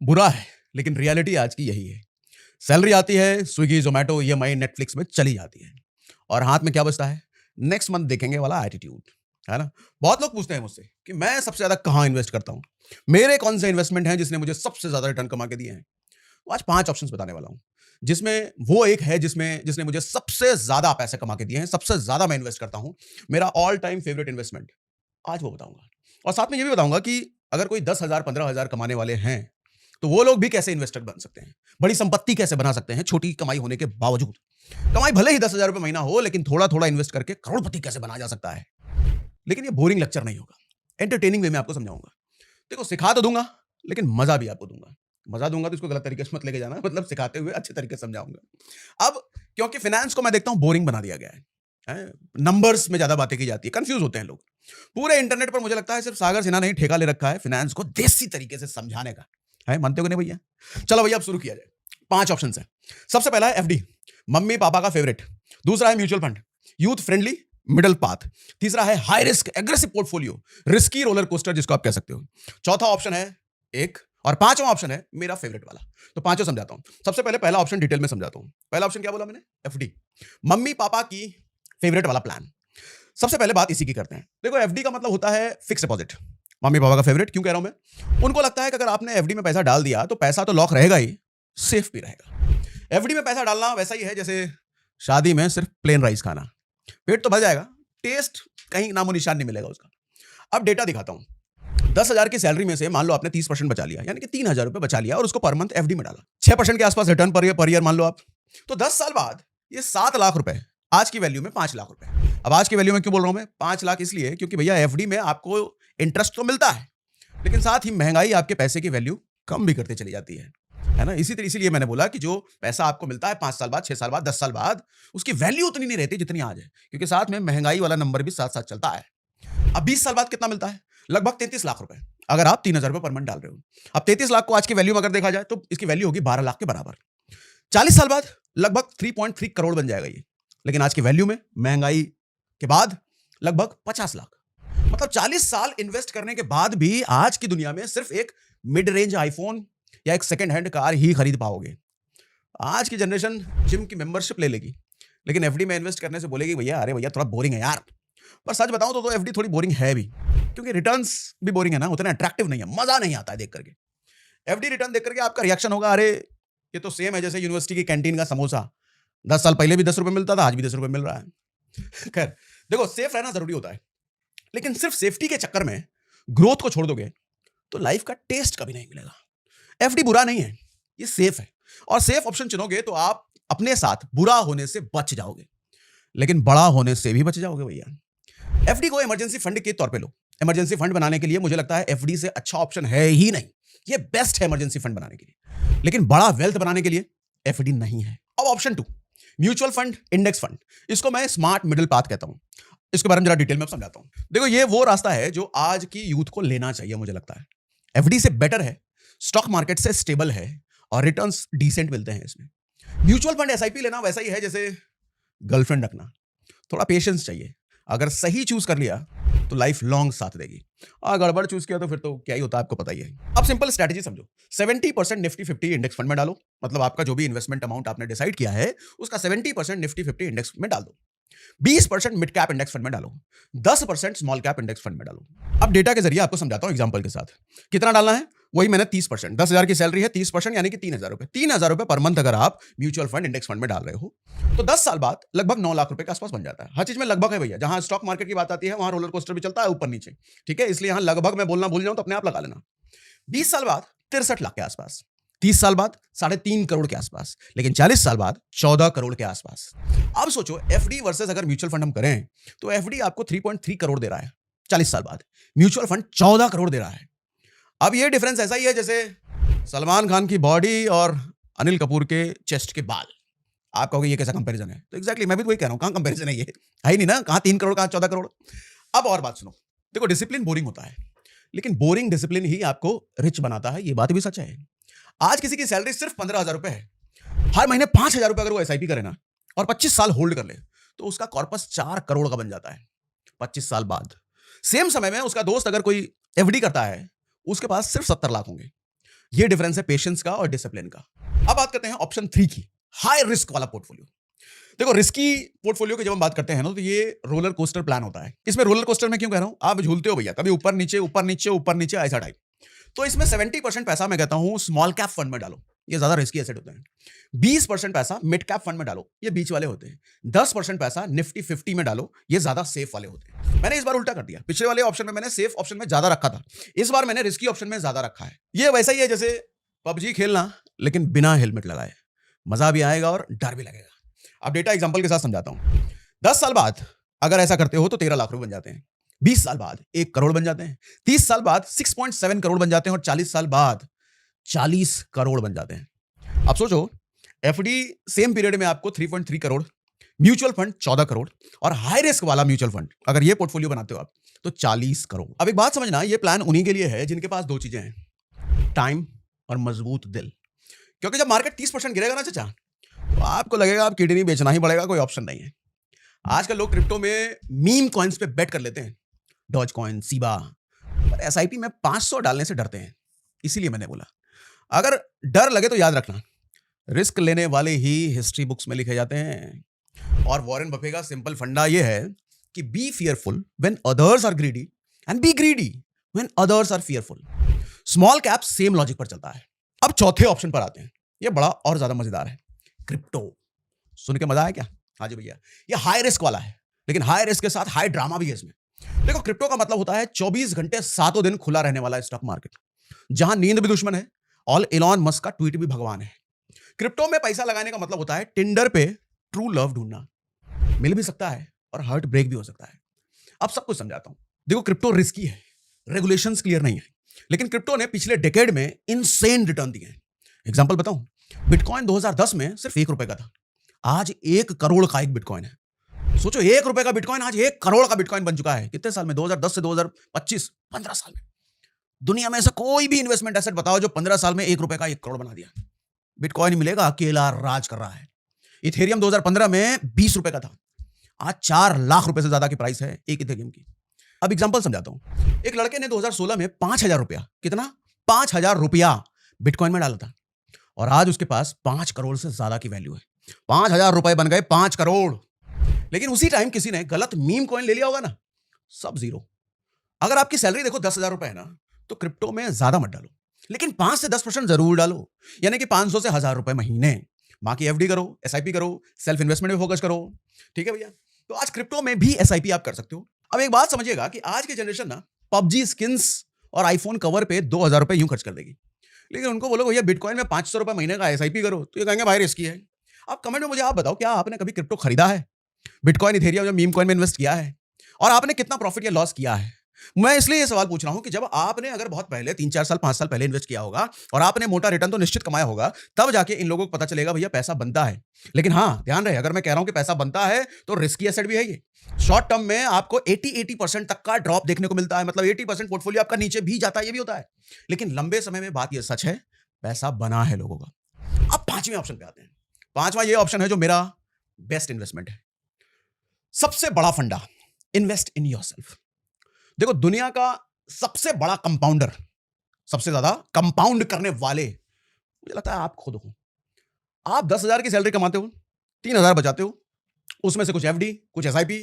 बुरा है, लेकिन रियलिटी आज की यही है। सैलरी आती है, स्विगी, ज़ोमैटो, ईएमआई, नेटफ्लिक्स में चली जाती है और हाथ में क्या बचता है? नेक्स्ट मंथ देखेंगे वाला एटीट्यूड, है ना? बहुत लोग पूछते हैं मुझसे कि मैं सबसे ज़्यादा कहाँ इन्वेस्ट करता हूँ? मेरे कौन से इन्वेस्टमेंट हैं जिसने मुझे सबसे ज़्यादा रिटर्न कमा के दिए हैं? तो आज 5 ऑप्शंस बताने वाला हूँ, जिसमें वो एक है जिसने मुझे सबसे ज़्यादा पैसे कमा के दिए हैं, सबसे ज़्यादा मैं इन्वेस्ट करता हूँ। मेरा ऑल टाइम फेवरेट इन्वेस्टमेंट, आज वो बताऊँगा। और साथ में ये भी बताऊँगा कि अगर कोई 10,000 15,000 कमाने वाले हैं, तो वो लोग भी कैसे इन्वेस्टर बन सकते हैं? बड़ी संपत्ति कैसे बना सकते हैं छोटी कमाई होने के बावजूद? कमाई भले ही 10,000 रुपए महीना हो, लेकिन थोड़ा-थोड़ा इन्वेस्ट करके करोड़पति कैसे बना जा सकता है? लेकिन ये बोरिंग लेक्चर नहीं होगा। एंटरटेनिंग वे में आपको समझाऊँगा। देखो, सिखा तो दूँगा, लेकिन मज़ा भी आपको दूँगा। मज़ा दूँगा तो इसको गलत तरीके से मत लेके जाना, मतलब सिखाते हुए अच्छे तरीके से समझाऊँगा। अब क्योंकि फ़ाइनेंस को मैं देखता हूँ बोरिंग बना दिया गया है। हैं? नंबर्स में ज़्यादा बातें की जाती है, कन्फ्यूज़ होते हैं लोग। पूरे इंटरनेट पर मुझे लगता है सिर्फ सागर सिन्हा ने ही ठेका ले रखा है फ़ाइनेंस को देसी तरीके से समझाने का। हैं? मानते हो कि नहीं भैया? चलो भैया अब शुरू किया जाए। 5 ऑप्शंस हैं। सबसे पहला है एफडी, मम्मी-पापा का फ़ेवरेट। दूसरा है mutual fund, youth friendly middle path. तीसरा है high risk aggressive portfolio, risky roller coaster जिसको आप कह सकते हो। चौथा ऑप्शन है एक और पांचवा ऑप्शन है मेरा फेवरेट वाला। तो पांचों समझाता हूं। सबसे पहले पहला ऑप्शन डिटेल में समझाता हूं। पहला ऑप्शन क्या बोला मैंने? एफडी, मम्मी पापा की फेवरेट वाला प्लान। सबसे पहले बात इसी की करते हैं। देखो, एफडी का मतलब होता है फिक्स डिपॉजिट। मम्मी पापा का फेवरेट क्यों कह रहा हूं मैं? उनको लगता है कि अगर आपने एफडी में पैसा डाल दिया तो पैसा तो लॉक रहेगा ही, सेफ भी रहेगा। एफडी में पैसा डालना वैसा ही है जैसे शादी में सिर्फ प्लेन राइस खाना। पेट तो भर जाएगा, टेस्ट कहीं नामो निशान नहीं मिलेगा उसका। अब डेटा दिखाता हूं। 10,000 की सैलरी में से मान लो आपने 30% बचा लिया, यानी कि 3,000 रुपए बचा लिया और उसको पर मंथ एफडी में डाला। 6% के आसपास रिटर्न पर ईयर मान लो आप। तो 10 साल बाद ये 7 लाख रुपए, आज की वैल्यू में 5 लाख रुपए। अब आज की वैल्यू में क्यों बोल रहा हूं मैं 5 लाख? इसलिए क्योंकि भैया एफडी में आपको इंटरेस्ट तो मिलता है, लेकिन साथ ही महंगाई आपके पैसे की वैल्यू कम भी करते चली जाती है ना? इसीलिए मैंने बोला कि जो पैसा आपको मिलता है 5 साल बाद, 6 साल बाद, 10 साल बाद, उसकी वैल्यू उतनी नहीं रहती जितनी आज है, क्योंकि साथ में महंगाई वाला नंबर भी साथ-साथ चलता है। अब 20 साल बाद कितना मिलता है? लगभग 33 लाख रुपए, अगर आप 3,000 रुपए पर मंथ डाल रहे हो। अब 33 लाख को आज की वैल्यू में अगर देखा जाए तो इसकी वैल्यू होगी 12 लाख के बराबर। 40 साल बाद लगभग 3.3 करोड़ बन जाएगा ये, लेकिन आज की वैल्यू में महंगाई के बाद लगभग 50 लाख। मतलब 40 साल इन्वेस्ट करने के बाद भी आज की दुनिया में सिर्फ एक मिड रेंज आईफोन या एक सेकंड हैंड कार ही खरीद पाओगे। आज की जनरेशन जिम की मेंबरशिप ले लेगी, लेकिन एफडी में इन्वेस्ट करने से बोलेगी भैया, अरे भैया थोड़ा बोरिंग है यार। पर सच बताऊं तो एफडी थोड़ी बोरिंग है भी, क्योंकि रिटर्न्स भी बोरिंग है ना, उतना अट्रैक्टिव नहीं है, मजा नहीं आता है देख करके। एफडी रिटर्न देख करके आपका रिएक्शन होगा, अरे ये तो सेम है जैसे यूनिवर्सिटी की कैंटीन का समोसा। 10 साल पहले भी 10 रुपए मिलता था, आज भी 10 रुपए मिल रहा है। खैर, देखो, सेफ रहना जरूरी होता है, लेकिन सिर्फ सेफ्टी के चक्कर में ग्रोथ को छोड़ दोगे तो लाइफ का टेस्ट कभी नहीं मिलेगा। एफडी बुरा नहीं है, ये सेफ है, और सेफ ऑप्शन चुनोगे तो आप अपने साथ बुरा होने से बच जाओगे, लेकिन बड़ा होने से भी बच जाओगे भैया। एफडी को इमरजेंसी फंड के तौर पे लो। इमरजेंसी फंड बनाने के लिए मुझे लगता है एफडी से अच्छा ऑप्शन है ही नहीं। ये बेस्ट है इमरजेंसी फंड बनाने के लिए, लेकिन बड़ा वेल्थ बनाने के लिए एफडी नहीं है। अब option 2, mutual fund, index fund. इसको मैं स्मार्ट मिडिल पाथ कहता हूं। इसके बारे में जरा डिटेल में समझाता हूं। देखो, ये वो रास्ता है जो आज की यूथ को लेना चाहिए, मुझे लगता है। एफडी से बेटर है, स्टॉक मार्केट से स्टेबल है और रिटर्न्स डिसेंट मिलते हैं इसमें। म्यूचुअल फंड एसआईपी लेना वैसा ही है जैसे गर्लफ्रेंड रखना, थोड़ा पेशेंस चाहिए। अगर सही चूज कर लिया तो लाइफ लॉन्ग साथ देगी, और गड़बड़ चूज किया तो फिर तो क्या ही होता है आपको पता ही है। अब सिंपल स्ट्रेटजी समझो। 70% निफ्टी 50 इंडेक्स फंड में डालो, मतलब आपका जो भी इन्वेस्टमेंट अमाउंट आपने डिसाइड किया है उसका 70% निफ्टी 50 इंडेक्स में डाल दो। 20% मिड कैप इंडेक्स फंड में डालो, 10% स्मॉल कैप इंडेक्स फंड में डालो। अब डेटा के जरिए आपको समझाता हूं एग्जांपल के साथ। कितना डालना है वही मैंने 30%, 10,000 की सैलरी है, 30% यानी कि 3,000 रुपए। 3,000 रुपए पर मंथ अगर आप म्यूचुअल फंड इंडेक्स फंड में डाल रहे हो तो 10 साल बाद लगभग 9 लाख रुपए के आसपास बन जाता है। हर चीज में लगभग है भैया, जहां स्टॉक मार्केट की बात आती है वहां रोलर कोस्टर भी चलता है ऊपर नीचे, ठीक है? इसलिए यहां लगभग मैं बोलना भूल जाऊं तो अपने आप लगा लेना। 20 साल बाद 63 लाख के आसपास, 30 साल बाद 3.5 करोड़ के आसपास, लेकिन 40 साल बाद 14 करोड़ के आसपास। अब सोचो, एफडी वर्सेस अगर म्यूचुअल फंड हम करें तो एफडी आपको 3.3 करोड़ दे रहा है 40 साल बाद, म्यूचुअल फंड 14 करोड़ दे रहा है। अब ये डिफरेंस ऐसा ही है जैसे सलमान खान की बॉडी और अनिल कपूर के चेस्ट के बाल। आप कहोगे ये कैसा कंपैरिजन है? तो एग्जैक्टली मैं भी तो वही कह रहा हूं, कहां कंपैरिजन है ये? है ही नहीं ना, कहां 3 करोड़ कहां 14 करोड़। अब और बात सुनो, देखो, डिसिप्लिन बोरिंग होता है, लेकिन बोरिंग डिसिप्लिन ही आपको रिच बनाता है, ये बात भी सच है। आज किसी की सैलरी सिर्फ 15,000 रुपए है, हर महीने 5,000 रुपए अगर वो एसआईपी करे ना और 25 साल होल्ड कर ले तो उसका कॉर्पस 4 करोड़ का बन जाता है 25 साल बाद। सेम समय में उसका दोस्त अगर कोई एफडी करता है, उसके पास सिर्फ 70 लाख होंगे, ये डिफरेंस है पेशेंस का और डिसिप्लिन का। अब बात करते हैं ऑप्शन 3 की, हाई रिस्क वाला पोर्टफोलियो। देखो रिस्की पोर्टफोलियो की जब हम बात करते हैं ना, तो ये रोलर कोस्टर प्लान होता है। इसमें रोलर कोस्टर में क्यों कह रहा हूं, आप झूलते हो भैया, कभी ऊपर नीचे ऊपर नीचे ऊपर नीचे, ऐसा टाइप। तो इसमें 70% पैसा मैं कहता हूं स्मॉल कैप फंड में डालो, ये ज्यादा रिस्की एसेट होते हैं। 20% पैसा मिड कैप फंड में डालो, ये बीच वाले होते हैं। 10% पैसा निफ्टी 50 में डालो, ये ज्यादा सेफ वाले होते हैं। मैंने इस बार उल्टा कर दिया, पिछले वाले ऑप्शन में मैंने सेफ ऑप्शन में ज्यादा रखा था, इस बार मैंने रिस्की ऑप्शन में ज्यादा रखा है। ये वैसा ही है जैसे पबजी खेलना लेकिन बिना हेलमेट लगाए, मजा भी आएगा और डर भी लगेगा। अब डेटा एग्जांपल के साथ समझाता हूं। 10 साल बाद अगर ऐसा करते हो तो 13 लाख रुपए बन जाते हैं, 20 साल बाद 1 करोड़ बन जाते हैं, 30 साल बाद 6.7 करोड़ बन जाते हैं और 40 साल बाद 40 करोड़ बन जाते हैं। अब सोचो, एफडी सेम पीरियड में आपको 3.3 करोड़, म्यूचुअल फंड 14 करोड़ और हाई रिस्क वाला म्यूचुअल फंड अगर ये पोर्टफोलियो बनाते हो आप तो 40 करोड़। अब एक बात समझना, ये प्लान उन्हीं के लिए है जिनके पास दो चीजें हैं, टाइम और मजबूत दिल। क्योंकि जब मार्केट 30% गिरेगा ना चाचा, तो आपको लगेगा आप किडनी बेचना ही पड़ेगा, कोई ऑप्शन नहीं है। आजकल लोग क्रिप्टो में मीम कॉइन्स पे बेट कर लेते हैं, डॉज कॉइन, सीबा, पर एसआईपी में 500 डालने से डरते हैं। इसीलिए मैंने बोला अगर डर लगे तो याद रखना, रिस्क लेने वाले ही हिस्ट्री बुक्स में लिखे जाते हैं। और वॉरेन बफे का सिंपल फंडा ये है कि be fearful when others are greedy and be greedy when others are fearful. Small cap same logic पर चलता है। अब चौथे ऑप्शन पर आते हैं, ये बड़ा और ज्यादा मजेदार है, क्रिप्टो। सुन के मजा आया क्या? हाँ जी भैया, ये हाई रिस्क वाला है, लेकिन हाई रिस्क के साथ हाई ड्रामा भी है इसमें। देखो क्रिप्टो का मतलब होता है 24 घंटे 7 दिन खुला रहने वाला स्टॉक मार्केट, जहां नींद भी दुश्मन है और इलॉन मस्क का ट्वीट भी भगवान है। क्रिप्टो में पैसा लगाने का मतलब होता है टिंडर पे ट्रू लव ढूंढना, मिल भी सकता है और हार्ट ब्रेक भी हो सकता है। अब सब कुछ समझाता हूं। देखो क्रिप्टो रिस्की है, रेगुलेशंस क्लियर नहीं है, लेकिन क्रिप्टो ने पिछले डेकेड में इनसेन रिटर्न दिए हैं। एग्जांपल बताऊं, बिटकॉइन 2010 में सिर्फ 1 रुपए का था, आज 1 करोड़ का एक बिटकॉइन है। सोचो 1 रुपए का बिटकॉइन आज 1 करोड़ का बिटकॉइन बन चुका है। कितने साल में? 2010 से 2025, 15 साल में। दुनिया में ऐसा कोई भी इन्वेस्टमेंट एसेट बताओ जो 15 साल में 1 रुपए का 1 करोड़ बना दिया। बिटकॉइन मिलेगा, अकेला राज कर रहा है। इथेरियम 2015 में 20 रुपए का था, आज 4 लाख रुपए से ज्यादा की प्राइस है एक इथेरियम की। अब एग्जांपल समझाता हूं। एक लड़के ने 2016 में 5,000 रुपया, कितना? 5,000 रुपया बिटकॉइन में डाला था और आज उसके पास 5 करोड़ से ज्यादा की वैल्यू है। 5,000 रुपए बन गए 5 करोड़। लेकिन उसी टाइम किसी ने गलत मीम कॉइन ले लिया होगा ना, सब जीरो। अगर आपकी सैलरी देखो 10,000 रुपए है ना, तो क्रिप्टो में ज्यादा मत डालो, लेकिन 5 से 10% जरूर डालो, यानी कि 500 से 1,000 रुपए महीने। बाकी एफडी करो, एसआईपी करो, सेल्फ इन्वेस्टमेंट में फोकस करो। ठीक है भैया, तो आज क्रिप्टो में भी एसआईपी आप कर सकते हो। अब एक बात समझिएगा कि आज की जनरेशन ना पबजी स्किन्स और आईफोन कवर पे 2,000 रुपए यूं खर्च कर देगी, लेकिन उनको बोलो भैया बिटकॉइन में 500 रुपए महीने का एसआईपी करो, तो ये कहेंगे भाई रिस्की है। आप कमेंट में मुझे आप बताओ, क्या आपने कभी क्रिप्टो खरीदा है, बिटकॉइन, इथेरियम या मीम कॉइन में इन्वेस्ट किया है, और आपने कितना प्रॉफिट या लॉस किया है? मैं इसलिए ये सवाल पूछ रहा हूं कि जब आपने अगर बहुत पहले 3-4 साल 5 साल पहले इन्वेस्ट किया होगा और आपने मोटा रिटर्न तो निश्चित कमाया होगा, तब जाके इन लोगों को पता चलेगा भैया पैसा बनता है। लेकिन हाँ ध्यान रहे, अगर मैं कह रहा हूं कि पैसा बनता है तो रिस्की एसेट भी है ये। शॉर्ट टर्म में आपको 80% तक का ड्रॉप देखने को मिलता है, मतलब 80% पोर्टफोलियो आपका नीचे भी जाता है, ये भी होता है। लेकिन लंबे समय में बात ये सच है, पैसा बना है लोगों का। अब 5वें ऑप्शन पे आते हैं। 5वां ये ऑप्शन है जो मेरा बेस्ट इन्वेस्टमेंट है, सबसे बड़ा फंडा, इन्वेस्ट इन योरसेल्फ। देखो दुनिया का सबसे बड़ा कंपाउंडर, सबसे ज्यादा कंपाउंड करने वाले, मुझे लगता है आप खुद हो। आप 10,000 की सैलरी कमाते हो, 3,000 बचाते हो, उसमें से कुछ एफडी, कुछ एसआईपी,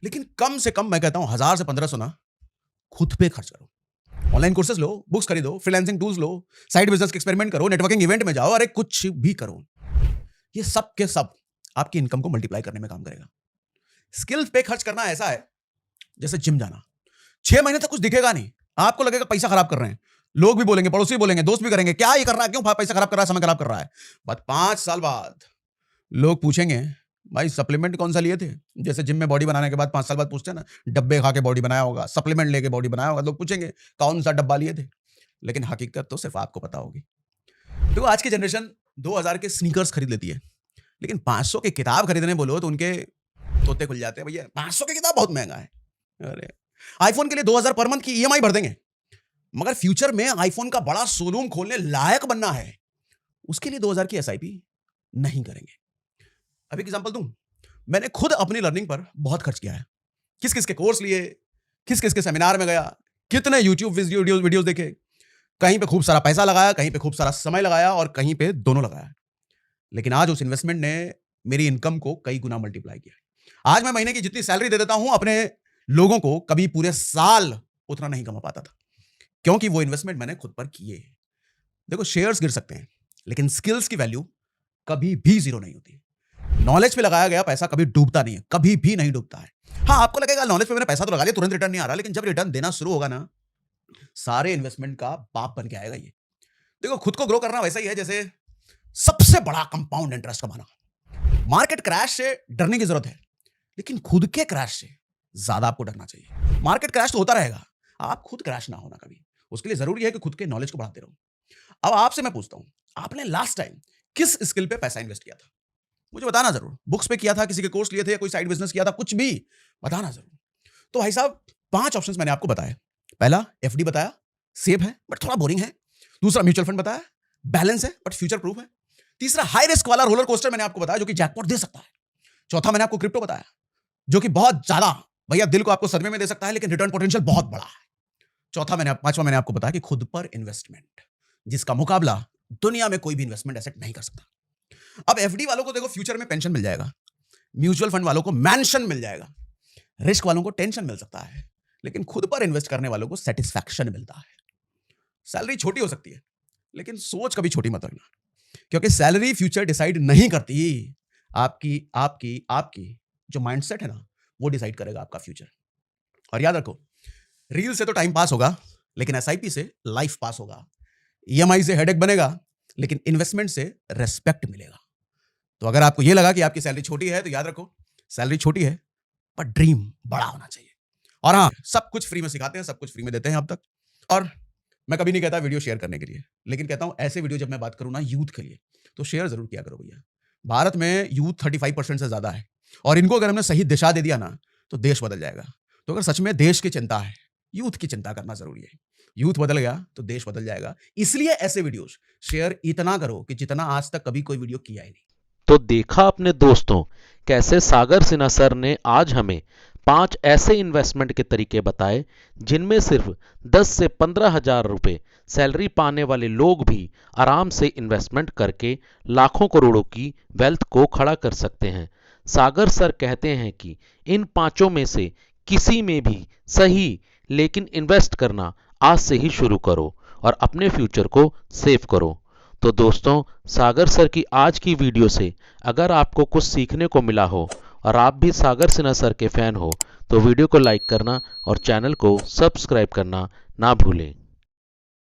लेकिन कम से कम मैं कहता हूं 1,000 से 1,500 ना खुद पे खर्च करो। ऑनलाइन कोर्सेज लो, बुक्स खरीदो, फ्रीलांसिंग टूल्स लो, साइड बिजनेस के एक्सपेरिमेंट करो, नेटवर्किंग इवेंट में जाओ, अरे कुछ भी करो। ये सब के सब आपकी इनकम को मल्टीप्लाई करने में काम करेगा। स्किल्स पे खर्च करना ऐसा है जैसे जिम जाना, 6 महीने तक कुछ दिखेगा नहीं, आपको लगेगा पैसा खराब कर रहे हैं, लोग भी बोलेंगे, पड़ोसी भी बोलेंगे, दोस्त भी करेंगे, क्या ये कर रहा है, क्यों पैसा खराब कर रहा है, समय खराब कर रहा है। बट 5 साल बाद लोग पूछेंगे भाई सप्लीमेंट कौन सा लिए थे, जैसे जिम में बॉडी बनाने के बाद 5 साल बाद पूछते हैं ना, डब्बे खा के बॉडी बनाया होगा, सप्लीमेंट लेके बॉडी बनाया होगा, लोग पूछेंगे कौन सा डब्बा लिए थे। लेकिन हकीकत तो सिर्फ आपको पता होगी। तो आज की जनरेशन 2,000 के स्नीकर्स खरीद लेती है, लेकिन 500 की किताब खरीदने बोलो तो उनके तोते खुल जाते हैं, भैया 500 की किताब बहुत महंगा है। अरे आईफोन के लिए 2,000 पर मंथ की ईएमआई भर देंगे, मगर फ्यूचर में आईफोन का बड़ा शोरूम खोलने लायक बनना है, उसके लिए 2,000 की एसआईपी नहीं करेंगे। अब एक एग्जांपल दूं, मैंने खुद अपनी लर्निंग पर बहुत खर्च किया है, किस किस के कोर्स लिए, किस किस के सेमिनार में गया, कितने यूट्यूब वीडियोस देखे, कहीं पे खूब सारा पैसा लगाया, कहीं पे खूब सारा समय लगाया और कहीं पे दोनों लगाया। लेकिन आज उस इन्वेस्टमेंट ने मेरी इनकम को कई गुना मल्टीप्लाई किया। आज मैं महीने की जितनी सैलरी दे देता हूं अपने लोगों को, कभी पूरे साल उतना नहीं कमा पाता था, क्योंकि वो इन्वेस्टमेंट मैंने खुद पर किए। देखो, शेयर्स गिर सकते हैं, लेकिन स्किल्स की वैल्यू कभी भी जीरो नहीं होती। नॉलेज पे लगाया गया पैसा कभी डूबता नहीं है, कभी भी नहीं डूबता है। हाँ, आपको लगेगा नॉलेज पे मैंने पैसा तो लगा लिया, तुरंत रिटर्न नहीं आ रहा, लेकिन जब रिटर्न देना शुरू होगा ना, सारे इन्वेस्टमेंट का बाप बन के आएगा ये। देखो, खुद को ग्रो करना वैसा ही है जैसे सबसे बड़ा कंपाउंड इंटरेस्ट कमाना। मार्केट क्रैश से डरने की जरूरत है, लेकिन खुद के क्रैश से ज्यादा आपको डरना चाहिए। मार्केट क्रैश तो होता रहेगा, आप खुद क्रैश ना होना कभी। उसके लिए जरूरी है कि खुद के नॉलेज को बढ़ाते रहो। अब आपसे मैं पूछता हूं, आपने लास्ट टाइम किस स्किल पे पैसा इन्वेस्ट किया था? मुझे बताना जरूर। बुक्स पे किया था, किसी के कोर्स लिए थे, या कोई साइड बिजनेस किया था, कुछ भी बताना जरूर। तो भाई साहब, 5 ऑप्शंस मैंने आपको बताए। पहला एफडी बताया, सेफ है बट थोड़ा बोरिंग है। दूसरा म्यूचुअल फंड बताया, बैलेंस है बट फ्यूचर प्रूफ है। तीसरा हाई रिस्क वाला रोलर कोस्टर मैंने आपको बताया, जो कि जैकपॉट दे सकता है। चौथा मैंने आपको क्रिप्टो बताया, जो कि बहुत ज्यादा भैया दिल को आपको सदमे में दे सकता है, लेकिन रिटर्न पोटेंशियल बहुत बड़ा है। पांचवा मैंने आपको बताया कि खुद पर इन्वेस्टमेंट, जिसका मुकाबला दुनिया में कोई भी इन्वेस्टमेंट एसेट नहीं कर सकता। अब एफडी वालों को देखो फ्यूचर में पेंशन मिल जाएगा, म्यूचुअल फंड वालों को मैंशन मिल जाएगा, रिस्क वालों को टेंशन मिल सकता है, लेकिन खुद पर इन्वेस्ट करने वालों को सेटिस्फैक्शन मिलता है। सैलरी छोटी हो सकती है, लेकिन सोच कभी छोटी मत रखना, क्योंकि सैलरी फ्यूचर डिसाइड नहीं करती। आपकी आपकी आपकी जो माइंडसेट है ना, वो डिसाइड करेगा आपका फ्यूचर। और याद रखो, रील से तो टाइम पास होगा, लेकिन एसआईपी से लाइफ पास होगा। ईएमआई से हेडेक बनेगा, लेकिन इन्वेस्टमेंट से रेस्पेक्ट मिलेगा। तो अगर आपको यह लगा कि आपकी सैलरी छोटी है, तो याद रखो, सैलरी छोटी है पर ड्रीम बड़ा होना चाहिए। और हाँ, सब कुछ फ्री में सिखाते हैं, सब कुछ फ्री में देते हैं अब तक। और मैं कभी नहीं कहता वीडियो शेयर करने के लिए, लेकिन कहता हूं ऐसे वीडियो जब मैं बात करूं ना यूथ के लिए, तो शेयर जरूर किया करो भैया। भारत में यूथ 35% से ज्यादा है, और इनको अगर हमने सही दिशा दे दिया ना, तो देश बदल जाएगा। तो अगर सच में देश की चिंता है, यूथ की चिंता करना जरूरी है। यूथ बदल गया तो देश बदल जाएगा। इसलिए ऐसे वीडियोस शेयर इतना करो कि जितना आज तक कभी कोई वीडियो किया ही नहीं। तो देखा अपने दोस्तों, कैसे सागर सिन्हा सर ने आज हमें 5 ऐसे इन्वेस्टमेंट के तरीके बताए जिनमें सिर्फ 10 से 15 हजार रुपए सैलरी पाने वाले लोग भी आराम से इन्वेस्टमेंट करके लाखों करोड़ों की वेल्थ को खड़ा कर सकते हैं। सागर सर कहते हैं कि इन 5 में से किसी में भी सही, लेकिन इन्वेस्ट करना आज से ही शुरू करो और अपने फ्यूचर को सेव करो। तो दोस्तों, सागर सर की आज की वीडियो से अगर आपको कुछ सीखने को मिला हो और आप भी सागर सिन्हा सर के फैन हो, तो वीडियो को लाइक करना और चैनल को सब्सक्राइब करना ना भूलें।